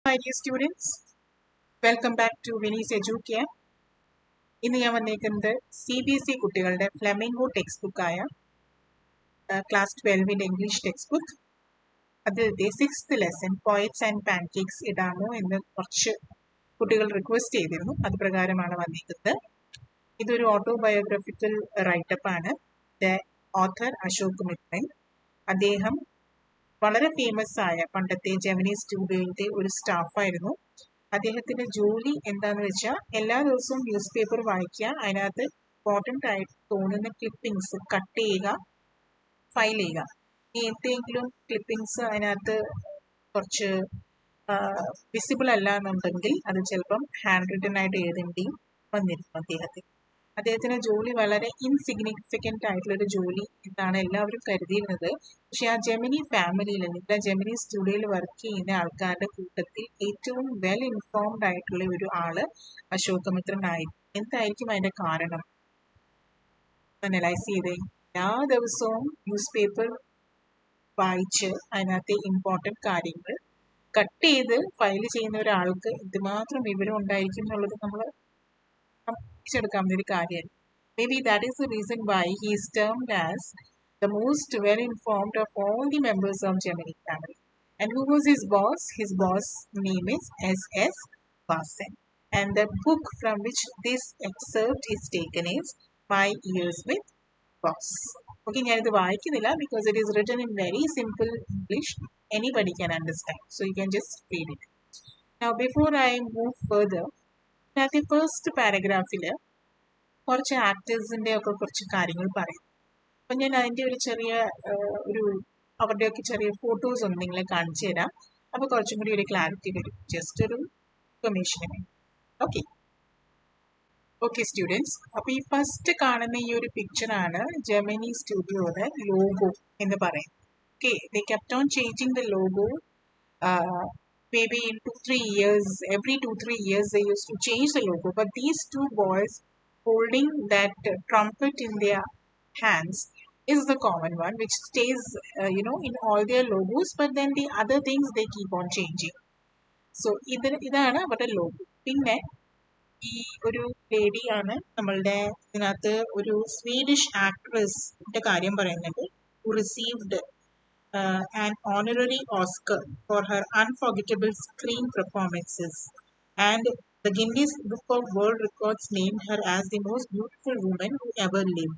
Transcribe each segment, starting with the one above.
my dear students. Welcome back to Vinny's Educare. ഇന്ന് ഞാൻ വന്നേക്കുന്നത് CBSE കുട്ടികളുടെ ഫ്ലെമിംഗോ ടെക്സ്റ്റ് ബുക്കായ ക്ലാസ് 12 ഇംഗ്ലീഷ് ടെക്സ്റ്റ് ബുക്ക് അതിലത്തെ 6th lesson poets and pancakes ഇടാമോ എന്ന് കുറച്ച് കുട്ടികൾ റിക്വസ്റ്റ് ചെയ്തിരുന്നു. അത് പ്രകാരമാണ് വന്നിരിക്കുന്നത്. ഇതൊരു ഓട്ടോബയോഗ്രഫിക്കൽ റൈറ്റപ്പ് ആണ്. The author Ashok Mitran. അദ്ദേഹം വളരെ ഫേമസ് ആയ പണ്ടത്തെ ജെമിനി സ്റ്റുഡിയോയിലെ ഒരു സ്റ്റാഫായിരുന്നു. അദ്ദേഹത്തിന്റെ ജോലി എന്താന്ന് വെച്ചാൽ എല്ലാ ദിവസവും ന്യൂസ് പേപ്പർ വായിക്കുക, അതിനകത്ത് ഇമ്പോർട്ടൻ്റ് ആയിട്ട് തോന്നുന്ന ക്ലിപ്പിംഗ്സ് കട്ട് ചെയ്യുക, ഫയൽ ചെയ്യുക. എന്തെങ്കിലും ക്ലിപ്പിംഗ്സ് അതിനകത്ത് കുറച്ച് വിസിബിൾ അല്ല എന്നുണ്ടെങ്കിൽ അത് ചിലപ്പം ഹാൻഡ് റിട്ടൺ ആയിട്ട് എഴുതേണ്ടിയും വന്നിരുന്നു. അദ്ദേഹത്തിന്റെ ജോലി വളരെ ഇൻസിഗ്നിഫിക്കൻ്റ് ആയിട്ടുള്ളൊരു ജോലി എന്നാണ് എല്ലാവരും കരുതിയിരുന്നത്. പക്ഷെ ആ ജെമിനി ഫാമിലിയിൽ നിങ്ങളുടെ ജെമിനി സ്റ്റുഡിയോയിൽ വർക്ക് ചെയ്യുന്ന ആൾക്കാരുടെ കൂട്ടത്തിൽ ഏറ്റവും വെൽ ഇൻഫോംഡ് ആയിട്ടുള്ള ഒരു ആള് അശോകമിത്രൻ ആയിരിക്കും. എന്തായിരിക്കും അതിന്റെ കാരണം? അനലൈസ് ചെയ്തേ. എല്ലാ ദിവസവും ന്യൂസ് പേപ്പർ വായിച്ച് അതിനകത്തെ ഇമ്പോർട്ടൻറ്റ് കാര്യങ്ങൾ കട്ട് ചെയ്ത് ഫയൽ ചെയ്യുന്ന ഒരാൾക്ക് എന്തുമാത്രം വിവരം ഉണ്ടായിരിക്കും എന്നുള്ളത് നമ്മൾ എടുക്കാവുന്ന ഒരു കാര്യമാണ്. Maybe that is the reason why he is termed as the most well informed of all the members of Gemini family. And who was his boss? His boss name is S.S. Vasan. And the book from which this excerpt is taken is My Years with Boss. Okay, ഞാനിത് വായിക്കുന്നില്ല because it is written in very simple English. Anybody can understand. So you can just read it. Now before I move further, അതിനകത്ത് first പാരഗ്രാഫിൽ കുറച്ച് ആക്ടേഴ്സിൻ്റെ ഒക്കെ കുറച്ച് കാര്യങ്ങൾ പറയും. അപ്പം ഞാൻ അതിൻ്റെ ഒരു ചെറിയ അവരുടെയൊക്കെ ചെറിയ ഫോട്ടോസ് ഒന്ന് നിങ്ങളെ കാണിച്ചു തരാം. അപ്പോൾ കുറച്ചും കൂടി ഒരു ക്ലാരിറ്റി വരും, ജസ്റ്റ് ഒരു ഇൻഫർമേഷന് വേണ്ടി. ഓക്കെ സ്റ്റുഡൻസ്, അപ്പോൾ ഈ ഫസ്റ്റ് കാണുന്ന ഈ ഒരു പിക്ചറാണ് ജെമിനി സ്റ്റുഡിയോയുടെ ലോഗോ എന്ന് പറയും. Okay, they kept on changing the logo. Maybe in 2-3 years, every 2-3 years they used to change the logo. But these two boys holding that trumpet in their hands is the common one, which stays, in all their logos. But then the other things they keep on changing. So, ഇതാണ് അവരുടെ logo. പിന്നെ ഈ ഒരു ലേഡിയാണ് നമ്മളുടെ ഇതിനകത്ത് ഒരു Swedish ആക്ട്രസിന്റെ കാര്യം പറയുന്നത്, who received an honorary Oscar for her unforgettable screen performances, and the Guinness Book of World Records named her as the most beautiful woman who ever lived.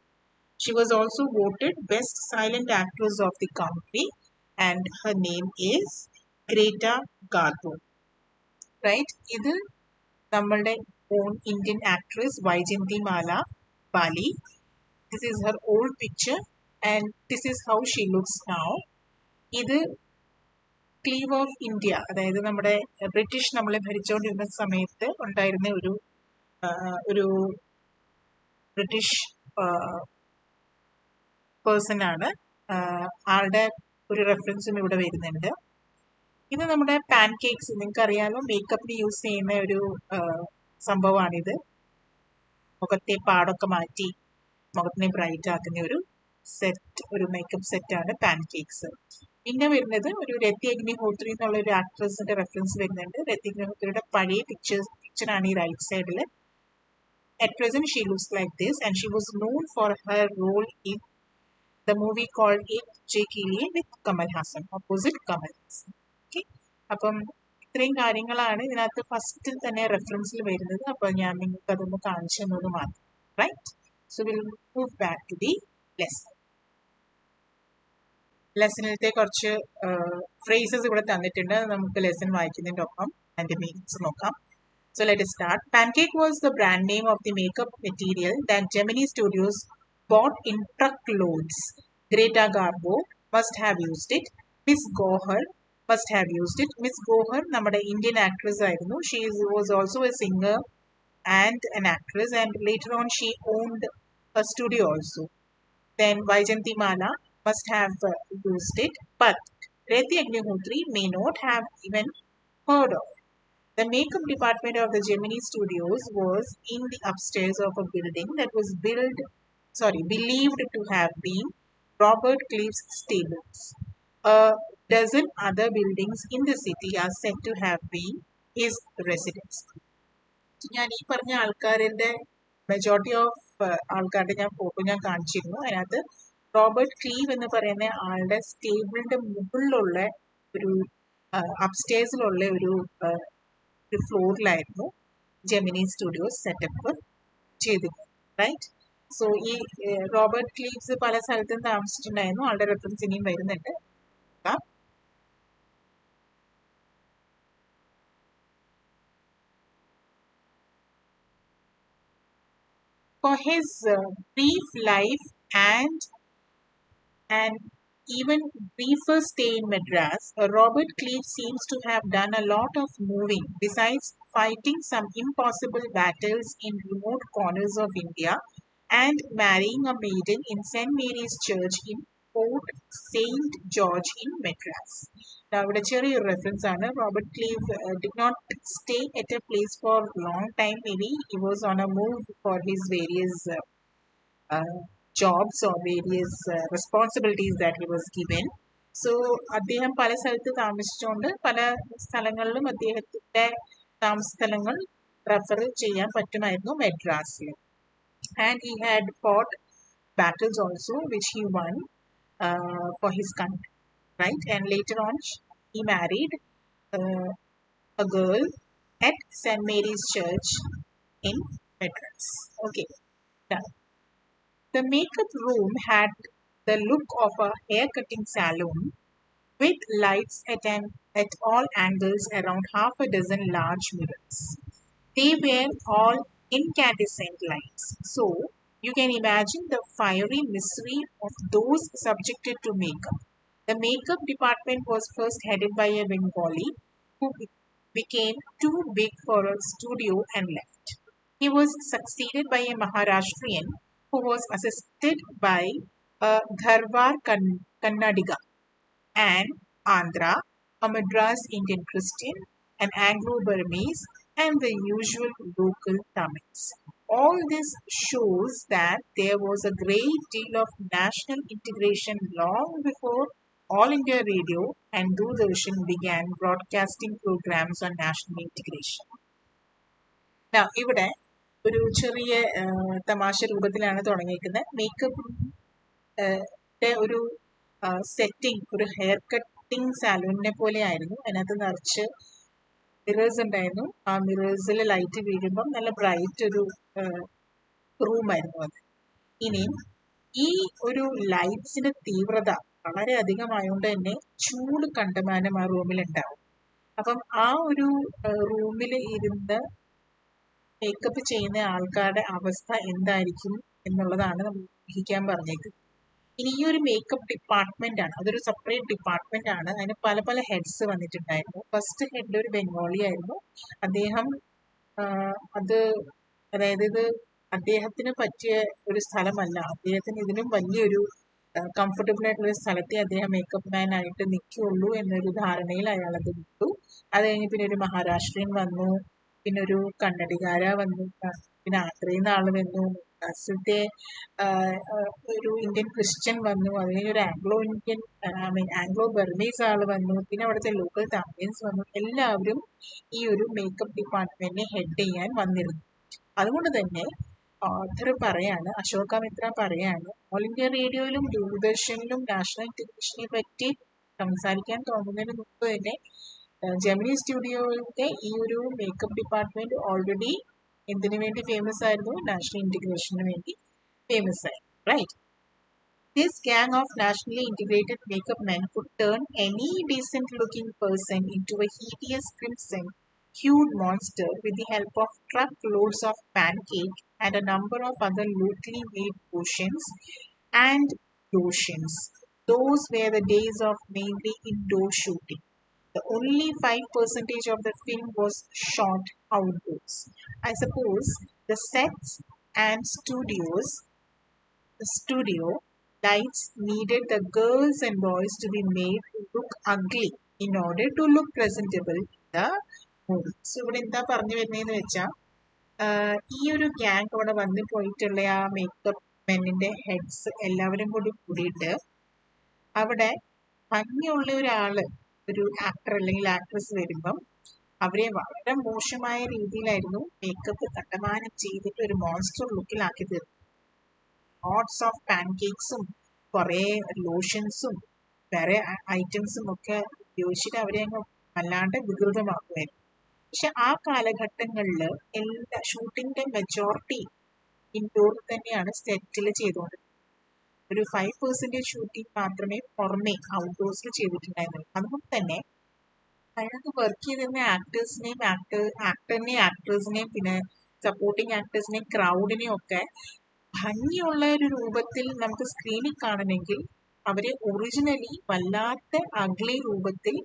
She was also voted best silent actress of the country, and her name is Greta Garbo. Right? ഇത് നമ്മളുടെ own Indian actress Vaijayanthimala Bali. This is her old picture, and this is how she looks now. ഇത് Clive of India, അതായത് നമ്മുടെ British നമ്മളെ ഭരിച്ചുകൊണ്ടിരുന്ന സമയത്ത് ഉണ്ടായിരുന്ന ഒരു British person ആണ്. ആളുടെ ഒരു റെഫറൻസും ഇവിടെ വരുന്നുണ്ട്. ഇത് നമ്മുടെ പാൻകേക്സ്, നിങ്ങൾക്ക് അറിയാമല്ലോ, മേക്കപ്പിന് യൂസ് ചെയ്യുന്ന ഒരു സംഭവമാണിത്. മുഖത്തെ പാടൊക്കെ മാറ്റി മുഖത്തിനെ ബ്രൈറ്റ് ആക്കുന്ന ഒരു മേക്കപ്പ് സെറ്റാണ് പാൻകേക്സ്. പിന്നെ വരുന്നത് ഒരു രതി അഗ്നിഹോത്രി എന്നുള്ള ഒരു ആക്ട്രസിന്റെ റെഫറൻസ് വരുന്നുണ്ട്. രതി അഗ്നിഹോത്രിയുടെ പഴയ പിക്ചറാണ് ഈ റൈറ്റ് സൈഡിൽ. At present she looks like this, and she was known for her role in the movie called Ek Tujhe Ke Liye with Kamal Hassan, opposite Kamal Hassan. Okay, അപ്പം ഇത്രയും കാര്യങ്ങളാണ് ഇതിനകത്ത് ഫസ്റ്റ് തന്നെ റെഫറൻസിൽ വരുന്നത്. അപ്പോൾ ഞാൻ നിങ്ങൾക്ക് അതൊന്ന് കാണിച്ചു തന്നത് മാത്രം. Right, so will move back to the lesson. ലെസണിലത്തെ കുറച്ച് ഫ്രേസസ് ഇവിടെ തന്നിട്ടുണ്ട്. നമുക്ക് ലെസൺ വായിക്കുന്നതിൻ്റെ ഒപ്പം അതിന്റെ മീനിങ്സ് നോക്കാം. So let us start. Pancake was the brand name of the makeup material that Gemini Studios bought in truckloads. Greta Garbo must have used it. Miss Gohar must have used it. Miss Gohar നമ്മുടെ Indian actress ആയിരുന്നു. She was also a singer and an actress, and later on she owned a studio also. Then Vaijayanthimala must have used it, but Reti Agnihotri may not have even heard of it. The makeup department of the Gemini Studios was in the upstairs of a building that was believed to have been Robert Clive's stables. A dozen other buildings in the city are said to have been his residence. ഞാൻ ഈ പറഞ്ഞ ആൾക്കാരുടെ majority of ആൾക്കാരുടെ ഞാൻ photo ഞാൻ കാണിച്ചിരുന്നു. അതിനകത്ത് Robert Clive എന്ന് പറയുന്ന ആളുടെ സ്റ്റേബിളിന്റെ മുകളിലുള്ള ഒരു അപ്സ്റ്റേഴ്സിലുള്ള ഒരു ഫ്ലോറിലായിരുന്നു ജെമിനി സ്റ്റുഡിയോസ് സെറ്റപ്പ് ചെയ്തിരുന്നത്. റൈറ്റ്. സോ ഈ റോബർട്ട് ക്ലീവ്സ് പല സ്ഥലത്തും താമസിച്ചിട്ടുണ്ടായിരുന്നു. ആളുടെ റെഫറൻസ് ഇനിയും വരുന്നുണ്ട്. For his brief life and even briefer stay in Madras, Robert Cleave seems to have done a lot of moving, besides fighting some impossible battles in remote corners of India and marrying a maiden in St. Mary's Church in Port St. George in Madras. Now, ഇവിടെ ചെറിയൊരു reference ആണ്. Robert Clive did not stay at a place for a long time. Maybe he was on a move for his various jobs or various responsibilities that he was given. So അദ്ദേഹം പല സ്ഥലത്ത് താമസിച്ചുകൊണ്ട് പല സ്ഥലങ്ങളിലും അദ്ദേഹത്തിന്റെ താമസ സ്ഥലങ്ങൾ refer ചെയ്യാൻ പറ്റുമായിരുന്നു മെഡ്രാസിൽ. And he had fought battles also which he won for his country, right? And later on he married a girl at St. Mary's Church in Madras. Okay, now the makeup room had the look of a hair cutting salon with lights at all angles around half a dozen large mirrors. They were all incandescent lights, so you can imagine the fiery misery of those subjected to makeup. The makeup department was first headed by a Bengali who became too big for a studio and left. He was succeeded by a Maharashtrian who was assisted by a Dharwar Kannadiga, an Andhra, a Madras Indian Christian, an Anglo-Burmese, and the usual local Tamils. All this shows that there was a great deal of national integration long before All India Radio and Doordarshan began broadcasting programs on national integration. Now, ഇവിടെ ഒരു ചെറിയ തമാശ രൂപത്തിലാണ് തുടങ്ങിയിരിക്കുന്നത്. Makeup ഒരു setting, ഒരു hair cutting സാലൂണിനെ പോലെ ആയിരുന്നു. അതിനകത്ത് നിറച്ച് മിറേഴ്സ് ഉണ്ടായിരുന്നു. ആ മിറേഴ്സിൽ ലൈറ്റ് വീഴുമ്പം നല്ല ബ്രൈറ്റ് ഒരു റൂമായിരുന്നു അത്. ഇനിയും ഈ ഒരു ലൈറ്റ്സിന്റെ തീവ്രത വളരെ അധികമായതുകൊണ്ട് തന്നെ ചൂട് കണ്ടമാനം ആ റൂമിൽ ഉണ്ടാവും. അപ്പം ആ ഒരു റൂമിൽ ഇരുന്ന് മേക്കപ്പ് ചെയ്യുന്ന ആൾക്കാരുടെ അവസ്ഥ എന്തായിരിക്കും എന്നുള്ളതാണ് നമ്മൾ ഊഹിക്കാൻ പറഞ്ഞേക്കുന്നത്. ഇനി ഈ ഒരു മേക്കപ്പ് ഡിപ്പാർട്ട്മെന്റ് ആണ്, അതൊരു സെപ്പറേറ്റ് ഡിപ്പാർട്ട്മെന്റ് ആണ്. അതിന് പല പല ഹെഡ്സ് വന്നിട്ടുണ്ടായിരുന്നു. ഫസ്റ്റ് ഹെഡ് ഒരു ബംഗാളി ആയിരുന്നു. അദ്ദേഹം അതായത് ഇത് അദ്ദേഹത്തിന് പറ്റിയ ഒരു സ്ഥലമല്ല, അദ്ദേഹത്തിന് ഇതിനും വലിയൊരു കംഫർട്ടബിൾ ആയിട്ടുള്ള സ്ഥലത്തെ അദ്ദേഹം മേക്കപ്പ് മാൻ ആയിട്ട് നിൽക്കുള്ളൂ എന്നൊരു ധാരണയിൽ അയാൾ അത് വിട്ടു. അത് കഴിഞ്ഞ് പിന്നെ ഒരു മഹാരാഷ്ട്രീയൻ വന്നു, പിന്നെ ഒരു കന്നഡികാര വന്നു, പിന്നെ ആന്ധ്രയിൽ നിന്ന് ആള് വന്നു, മദ്രാസിലത്തെ ഒരു ഇന്ത്യൻ ക്രിസ്ത്യൻ വന്നു, അത് കഴിഞ്ഞ് ഒരു ആംഗ്ലോ ബർമീസ് ആള് വന്നു, പിന്നെ അവിടുത്തെ ലോക്കൽ തമിഴ്സ് വന്നു. എല്ലാവരും ഈ ഒരു മേക്കപ്പ് ഡിപ്പാർട്ട്മെന്റിനെ ഹെഡ് ചെയ്യാൻ വന്നിരുന്നു. അതുകൊണ്ട് തന്നെ ഓഥർ പറയാണ്, അശോക മിത്ര പറയാണ്, ഓൾ ഇന്ത്യ റേഡിയോയിലും ദൂരദർശനിലും നാഷണൽ ടെലിവിഷനെ പറ്റി സംസാരിക്കാൻ തോന്നുന്നതിന് മുമ്പ് തന്നെ ജെമിനി സ്റ്റുഡിയോയിലെ ഈ ഒരു മേക്കപ്പ് ഡിപ്പാർട്ട്മെന്റ് ഓൾറെഡി എന്തിനു വേണ്ടി ഫേമസ് ആയിരുന്നു? നാഷണൽ ഇന്റഗ്രേഷന് വേണ്ടി ഫേമസ് ആയിരുന്നു. Right. This gang of nationally integrated makeup men could turn any decent looking person into a hideous crimson-hued monster with the help of truckloads of pancake and a number of other locally made potions and lotions. Those were the days of mainly indoor shooting. The only 5% of the film was shot outdoors. I suppose the sets and studio lights needed the girls and boys to be made to look ugly in order to look presentable in the movie. So ഇവിടെ എന്താ പറഞ്ഞു വരുന്നതെന്ന് വെച്ചാൽ ഈ ഒരു gang അവിടെ വന്നു പോയിട്ടുള്ള ആ മേക്കപ്പ് മെന്നിന്റെ ഹെഡ്സ് എല്ലാവരും കൂടി കൂടിയിട്ട് അവിടെ ഭംഗിയുള്ള ഒരാള്, ഒരു ആക്ടർ അല്ലെങ്കിൽ ആക്ട്രസ് വരുമ്പം അവരെ വളരെ മോശമായ രീതിയിലായിരുന്നു മേക്കപ്പ് കണ്ടമാനം ചെയ്തിട്ട് ഒരു മോൺസ്റ്റർ ലുക്കിലാക്കി തീർന്നു. ലോട്ട്സ് ഓഫ് പാൻകേക്സും കുറെ ലോഷൻസും വേറെ ഐറ്റംസും ഒക്കെ ഉപയോഗിച്ചിട്ട് അവരെ അങ്ങ് വല്ലാണ്ട് വികൃതമാക്കുമായിരുന്നു. പക്ഷെ ആ കാലഘട്ടങ്ങളിൽ എല്ലാ ഷൂട്ടിങ്ങിന്റെ മെജോറിറ്റി ഇൻഡോർ തന്നെയാണ് സെറ്റിൽ ചെയ്തുകൊണ്ടിരുന്നത്. ഒരു 5% ഷൂട്ടിംഗ് മാത്രമേ പുറമെ ഔട്ട്ഡോഴ്സിൽ ചെയ്തിട്ടുണ്ടായിരുന്നുള്ളൂ. അതുകൊണ്ട് തന്നെ അതിനകത്ത് വർക്ക് ചെയ്തിരുന്ന ആക്ടേഴ്സിനെയും ആക്ടറിനെയും ആക്ട്രസിനെയും പിന്നെ സപ്പോർട്ടിങ് ആക്ടേഴ്സിനെയും ക്രൗഡിനെയും ഒക്കെ ഭംഗിയുള്ള ഒരു രൂപത്തിൽ നമുക്ക് സ്ക്രീനിൽ കാണണമെങ്കിൽ അവരെ ഒറിജിനലി വല്ലാത്ത അഗ്ലി രൂപത്തിൽ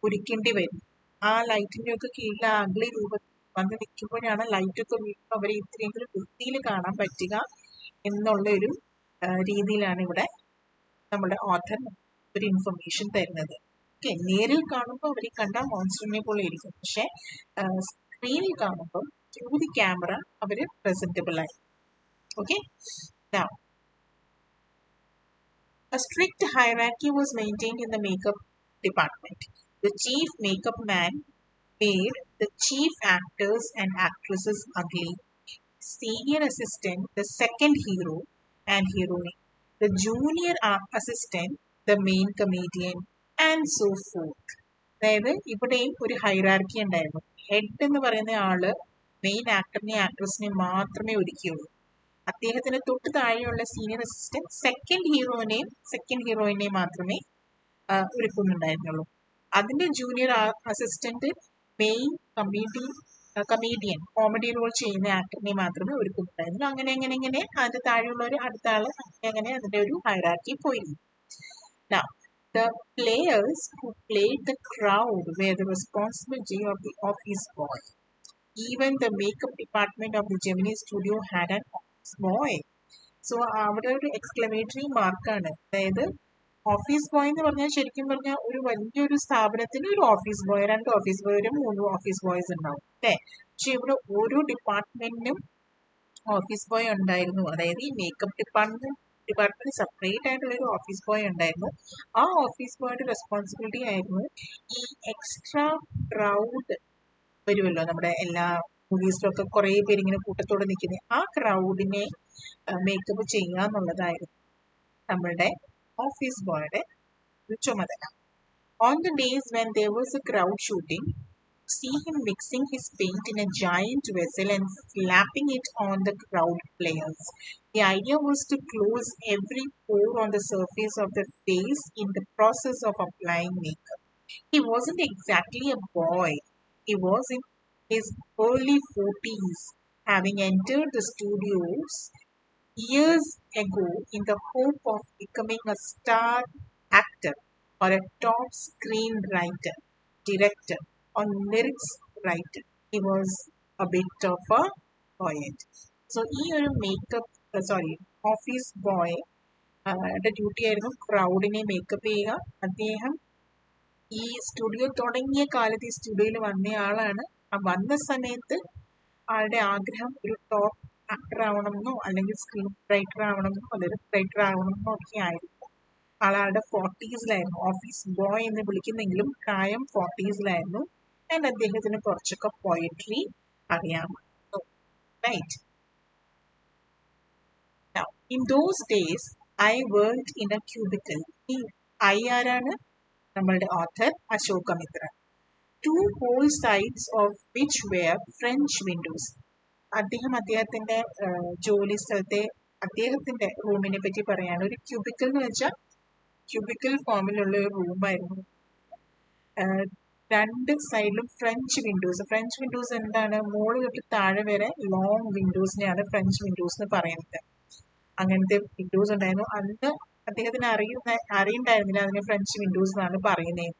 ഒരുക്കേണ്ടി വരും. ആ ലൈറ്റിന്റെ ഒക്കെ കീഴിൽ ആ അഗ്ലി രൂപത്തിൽ വന്ന് നിൽക്കുമ്പോഴാണ് ലൈറ്റൊക്കെ വീഴുമ്പോൾ അവരെ ഇത്രയെങ്കിലും വൃത്തിയിൽ കാണാൻ പറ്റുക എന്നുള്ള ഒരു രീതിയിലാണ് ഇവിടെ നമ്മുടെ ഓഥർ ഒരു ഇൻഫർമേഷൻ തരുന്നത്. ഓക്കെ, നേരിൽ കാണുമ്പോൾ അവരെ കണ്ട മോൺസ്റ്ററിനെ പോലെ ഇരിക്കും, പക്ഷെ സ്ക്രീനിൽ കാണുമ്പോൾ ത്രൂ ദി ക്യാമറ അവര് പ്രസന്റബിൾ ആയി. Okay, now a strict hierarchy was maintained in the makeup department. The chief makeup man made the chief actors and actresses ugly. Senior assistant, the second hero and heroine. The junior assistant, the main comedian, and so forth. അതായത് ഇവിടെയും ഒരു hierarchy ഉണ്ടായിരുന്നു. Head എന്ന് പറയുന്ന ആള് main ആക്ടറിനെയും ആക്ട്രസിനെയും മാത്രമേ ഒരുക്കിയുള്ളൂ. അദ്ദേഹത്തിന് തൊട്ട് താഴെയുള്ള സീനിയർ അസിസ്റ്റന്റ് സെക്കൻഡ് ഹീറോയിനെയും മാത്രമേ ഒരുക്കുന്നുണ്ടായിരുന്നുള്ളൂ. അതിന്റെ junior assistant main comedian comedy role ചെയ്യുന്ന ആക്ടറിനെ മാത്രമേ ഒരുക്കുന്നുണ്ടായിരുന്നു. അങ്ങനെ അങ്ങനെ അങ്ങനെ അതിന്റെ താഴെയുള്ളവർ അടുത്ത ആള് അങ്ങനെ അതിന്റെ ഒരു ഹൈറാർക്കി പോയിരുന്നു. Now, the players who played the crowd were the responsibility of the office boy. Even the makeup department of the Gemini studio had an office boy. So അവിടെ ഒരു എക്സ്ക്ലമേറ്ററി മാർക്കാണ്. അതായത് ഓഫീസ് ബോയ് എന്ന് പറഞ്ഞാൽ ശരിക്കും പറഞ്ഞാൽ ഒരു വലിയൊരു സ്ഥാപനത്തിന് ഒരു office boy, 2 office boy, 3 office boys ഉണ്ടാവും അല്ലേ. പക്ഷെ ഇവിടെ ഓരോ ഡിപ്പാർട്ട്മെന്റിനും ഓഫീസ് ബോയ് ഉണ്ടായിരുന്നു. അതായത് ഈ മേക്കപ്പ് ഡിപ്പാർട്ട്മെന്റ് സെപ്പറേറ്റ് ആയിട്ടുള്ള ഒരു ഓഫീസ് ബോയ് ഉണ്ടായിരുന്നു. ആ ഓഫീസ് ബോയുടെ റെസ്പോൺസിബിലിറ്റി ആയിരുന്നു ഈ എക്സ്ട്രാ ക്രൗഡ് വരുമല്ലോ നമ്മുടെ എല്ലാ മൂവീസിലൊക്കെ കുറെ പേര് ഇങ്ങനെ കൂട്ടത്തോടെ നിൽക്കുന്നത്, ആ ക്രൗഡിനെ മേക്കപ്പ് ചെയ്യുക എന്നുള്ളതായിരുന്നു നമ്മളുടെ ഓഫീസ് ബോയുടെ ചുമതല. On the days when there was a crowd shooting, see him mixing his paint in a giant vessel and slapping it on the crowd players. The idea was to close every pore on the surface of the face in the process of applying makeup. He wasn't exactly a boy. He was in his early 40s, having entered the studios years ago in the hope of becoming a star actor or a top screenwriter, director, or lyrics writer. He was a bit of a poet. So ഈ ഒരു office boy duty ആയിരുന്നു ക്രൗഡിനെ makeup ചെയ്യുക. അദ്ദേഹം ഈ studio തുടങ്ങിയ കാലത്ത് ഈ സ്റ്റുഡിയോയിൽ വന്നയാളാണ്. വന്ന സമയത്ത് ആളുടെ ആഗ്രഹം ഒരു ടോപ്പ് ആക്ടർ ആവണമെന്നോ അല്ലെങ്കിൽ സ്ക്രീൻ റൈറ്റർ ആവണമെന്നോ അല്ലെങ്കിൽ റൈറ്റർ ആവണമെന്നോ ഒക്കെ ആയിരുന്നു. ആളുടെ 40s ഓഫീസ് ബോയ് എന്ന് വിളിക്കുന്നെങ്കിലും പ്രായം 40s ആൻഡ് അദ്ദേഹത്തിന് കുറച്ചൊക്കെ പോയട്രി അറിയാമായിരുന്നു. Right. Now, in those days, I worked in a cubicle. ഈ ആരാണ്? നമ്മളുടെ author Ashoka Mitra. 2 whole sides of which were French windows. അദ്ദേഹത്തിന്റെ ജോലി സ്ഥലത്തെ അദ്ദേഹത്തിന്റെ റൂമിനെ പറ്റി പറയാണ്. ഒരു ക്യൂബിക്കൽ എന്ന് വെച്ചാൽ ക്യൂബിക്കൽ ഫോമിലുള്ള ഒരു റൂമായിരുന്നു. 2 സൈഡിലും ഫ്രഞ്ച് വിൻഡോസ് എന്താണ്? മുകളിൽ തൊട്ട് താഴെ വരെ ലോങ് വിൻഡോസിനെയാണ് ഫ്രഞ്ച് വിൻഡോസ് എന്ന് പറയുന്നത്. അങ്ങനത്തെ വിൻഡോസ് ഉണ്ടായിരുന്നു. അന്ന് അദ്ദേഹത്തിന് അറിയണ്ടായിരുന്നില്ല അതിനെ ഫ്രഞ്ച് വിൻഡോസ് എന്നാണ് പറയുന്നത്.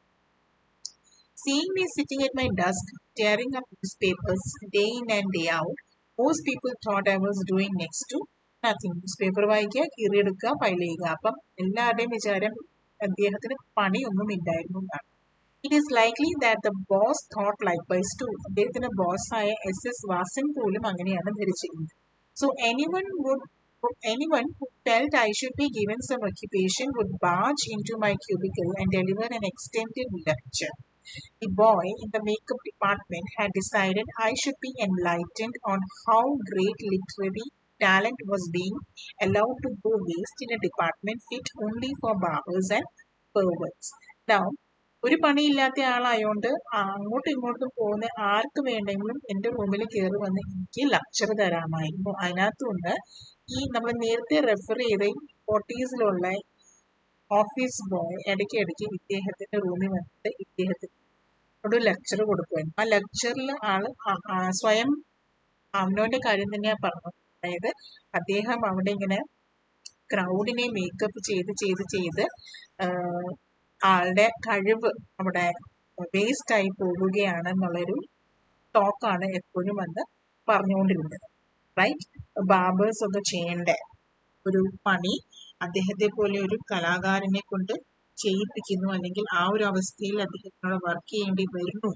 Seeing me sitting at my desk, tearing up newspapers day in and day out, most people thought I was doing next to nothing. Newspaper വായിക്കുക, കീറിയെടുക്കുക, ഫയൽ ചെയ്യുക. അപ്പം എല്ലാവരുടെയും വിചാരം അദ്ദേഹത്തിന് പണിയൊന്നും ഇല്ലായിരുന്നു എന്നാണ്. It is likely that the boss thought likewise too. അദ്ദേഹത്തിന്റെ ബോസായ SS വാസൻ പോലും അങ്ങനെയാണ് ധരിച്ചിരുന്നത്. So anyone would Anyone who felt I should be given some occupation would barge into my cubicle and deliver an extended lecture. The boy in the makeup department had decided I should be enlightened on how great literary talent was being allowed to go waste in a department fit only for barbers and perverts. Now, ഒരു പണിയില്ലാത്ത ആളായോണ്ട് അങ്ങോട്ടും ഇങ്ങോട്ടും പോകുന്ന ആർക്ക് വേണ്ടെങ്കിലും എൻ്റെ റൂമിൽ കയറി വന്ന് എനിക്ക് lecture തരാമായിരുന്നു. അതിനകത്തുകൊണ്ട് ഈ നമ്മൾ നേരത്തെ റെഫർ ചെയ്ത ഫോർട്ടീസിലുള്ള ഓഫീസ് ബോയ് ഇടയ്ക്ക് ഇദ്ദേഹത്തിന്റെ റൂമിൽ വന്നിട്ട് ഇദ്ദേഹത്തിന് ഒരു ലെക്ചർ കൊടുക്കുമായിരുന്നു. ആ ലെക്ചറിൽ ആള് സ്വയം അവനോന്റെ കാര്യം തന്നെയാണ് പറഞ്ഞത്. അതായത് അദ്ദേഹം അവിടെ ഇങ്ങനെ ക്രൗഡിനെ മേക്കപ്പ് ചെയ്ത് ആളുടെ കഴിവ് അവിടെ വേസ്റ്റ് ആയി പോവുകയാണെന്നുള്ളൊരു ടോക്കാണ് എപ്പോഴും വന്ന് പറഞ്ഞുകൊണ്ടിരുന്നത്. റൈറ്റ്, ബാബേഴ്സ് ഒക്കെ ചെയ്യേണ്ട ഒരു പണി അദ്ദേഹത്തെ പോലെ ഒരു കലാകാരനെ കൊണ്ട് ചെയ്യിപ്പിക്കുന്നു, അല്ലെങ്കിൽ ആ ഒരു അവസ്ഥയിൽ അദ്ദേഹത്തിനോട് വർക്ക് ചെയ്യേണ്ടി വരുന്നു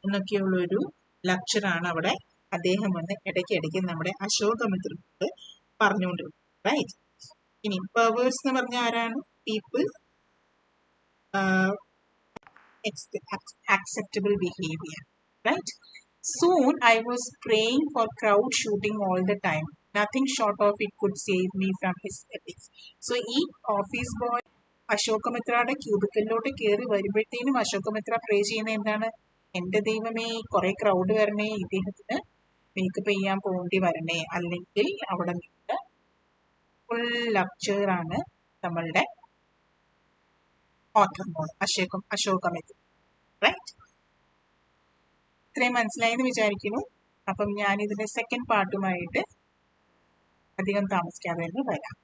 എന്നൊക്കെയുള്ള ഒരു ലെക്ചറാണ് അവിടെ അദ്ദേഹം വന്ന് ഇടയ്ക്ക് നമ്മുടെ അശോകമിത്രനോട് പറഞ്ഞുകൊണ്ടിരുന്നത്. റൈറ്റ്, ഇനി പെർവേഴ്സ് എന്ന് പറഞ്ഞ ആരാണ്? People acceptable behavior, right? Soon I was praying for crowd shooting all the time. Nothing short of it could save me from his ethics. So ഈ ഓഫീസ് ബോയ് അശോകമിത്രയുടെ ക്യൂബിക്കലിലോട്ട് കയറി വരുമ്പോഴത്തേനും അശോകമിത്ര പ്രേ ചെയ്യുന്ന എന്താണ്? എൻ്റെ ദൈവമേ, കുറെ ക്രൗഡ് വരണേ, ഇദ്ദേഹത്തിന് മേക്കപ്പ് ചെയ്യാൻ പോകേണ്ടി വരണേ, അല്ലെങ്കിൽ അവിടെ നിന്ന് ഫുൾ ലെക്ചറാണ് നമ്മളുടെ ഓഥറിനോട് അശോകമിത്ര. റൈറ്റ്, ഇത്രയും മനസ്സിലായെന്ന് വിചാരിക്കുന്നു. അപ്പം ഞാൻ ഇതിന്റെ സെക്കൻഡ് പാർട്ടുമായിട്ട് അധികം താമസിക്കാതെ തന്നെ വരാം.